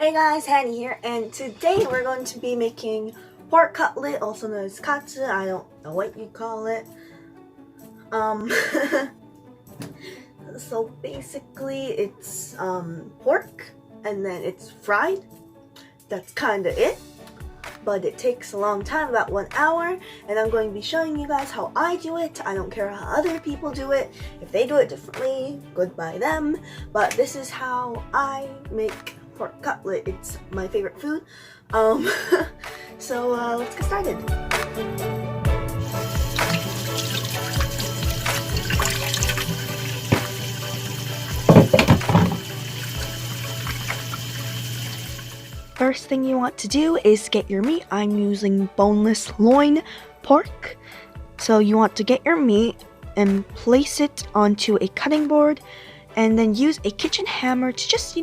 Hey guys, Hanny here, and today we're going to be making pork cutlet, also known as katsu. I don't know what you call it. Um, so basically it's pork, and then it's fried. That's kinda it, but it takes a long time, about 1 hour, and I'm going to be showing you guys how I do it. I don't care how other people do it. If they do it differently, good by them, but this is how I make pork cutlet. It's my favorite food. So let's get started. First thing you want to do is get your meat. I'm using boneless loin pork. So you want to get your meat and place it onto a cutting board, and then use a kitchen hammer to just,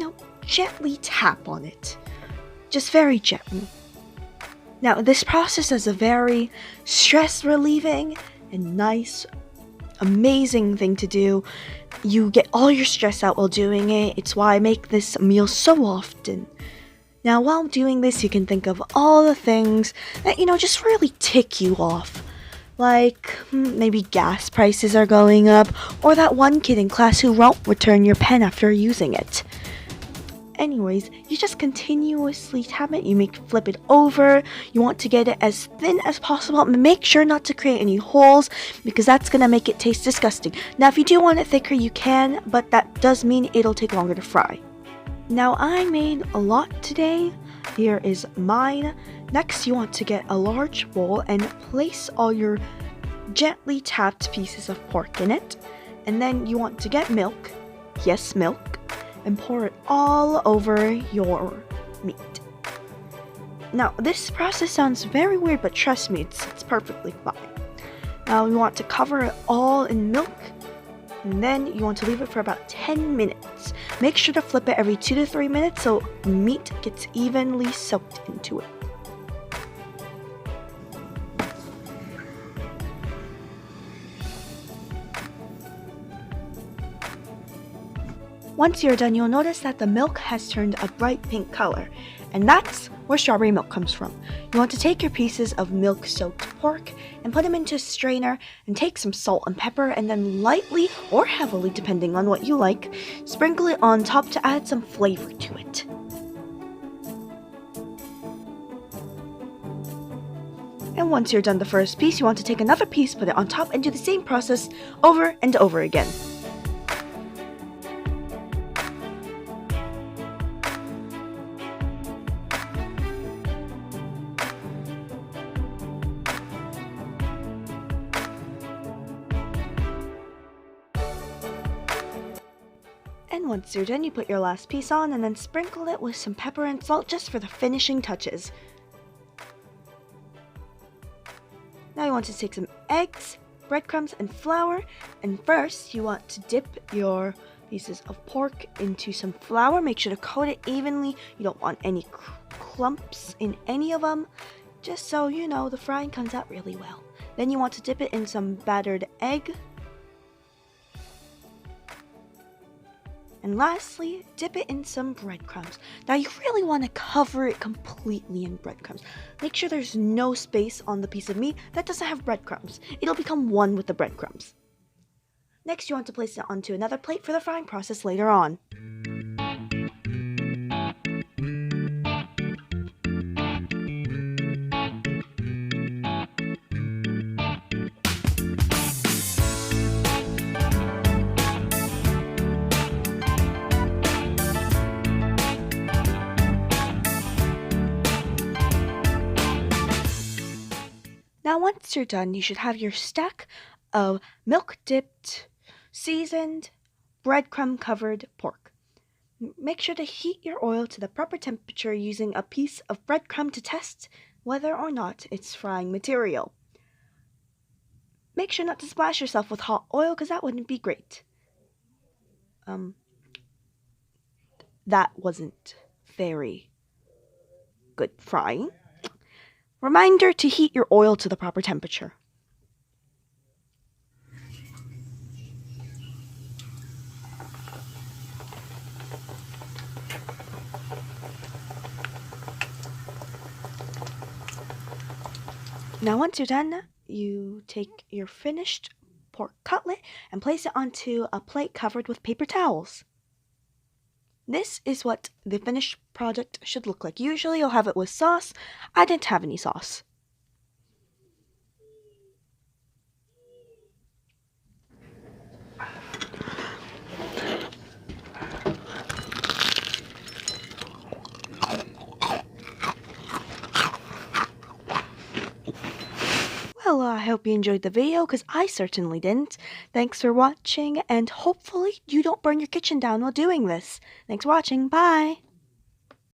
gently tap on it. Just very gently. Now, this process is a very stress-relieving and nice, amazing thing to do. You get all your stress out while doing it. It's why I make this meal so often. Now, while doing this, you can think of all the things that, just really tick you off. Like, maybe gas prices are going up, or that one kid in class who won't return your pen after using it. Anyways, you just continuously tap it, flip it over. You want to get it as thin as possible. Make sure not to create any holes, because that's gonna make it taste disgusting. Now, if you do want it thicker, you can, but that does mean it'll take longer to fry. Now, I made a lot today. Here is mine. Next, you want to get a large bowl and place all your gently tapped pieces of pork in it. And then you want to get milk. Yes, milk. And pour it all over your meat. Now, this process sounds very weird, but trust me, it's perfectly fine. Now, you want to cover it all in milk, and then you want to leave it for about 10 minutes. Make sure to flip it every 2 to 3 minutes so meat gets evenly soaked into it. Once you're done, you'll notice that the milk has turned a bright pink color, and that's where strawberry milk comes from. You want to take your pieces of milk-soaked pork and put them into a strainer, and take some salt and pepper, and then lightly or heavily, depending on what you like, sprinkle it on top to add some flavor to it. And once you're done the first piece, you want to take another piece, put it on top, and do the same process over and over again. And once you're done, you put your last piece on and then sprinkle it with some pepper and salt just for the finishing touches. Now you want to take some eggs, breadcrumbs, and flour, and first you want to dip your pieces of pork into some flour. Make sure to coat it evenly. You don't want any clumps in any of them, just so the frying comes out really well. Then you want to dip it in some battered egg. And lastly, dip it in some breadcrumbs. Now, you really want to cover it completely in breadcrumbs. Make sure there's no space on the piece of meat that doesn't have breadcrumbs. It'll become one with the breadcrumbs. Next, you want to place it onto another plate for the frying process later on. Now, once you're done, you should have your stack of milk-dipped, seasoned, breadcrumb-covered pork. Make sure to heat your oil to the proper temperature using a piece of breadcrumb to test whether or not it's frying material. Make sure not to splash yourself with hot oil, because that wouldn't be great. That wasn't very good frying. Reminder to heat your oil to the proper temperature. Now once you're done, you take your finished pork cutlet and place it onto a plate covered with paper towels. This is what the finished product should look like. Usually you'll have it with sauce. I didn't have any sauce. Well, I hope you enjoyed the video, because I certainly didn't. Thanks for watching, and hopefully you don't burn your kitchen down while doing this. Thanks for watching. Bye!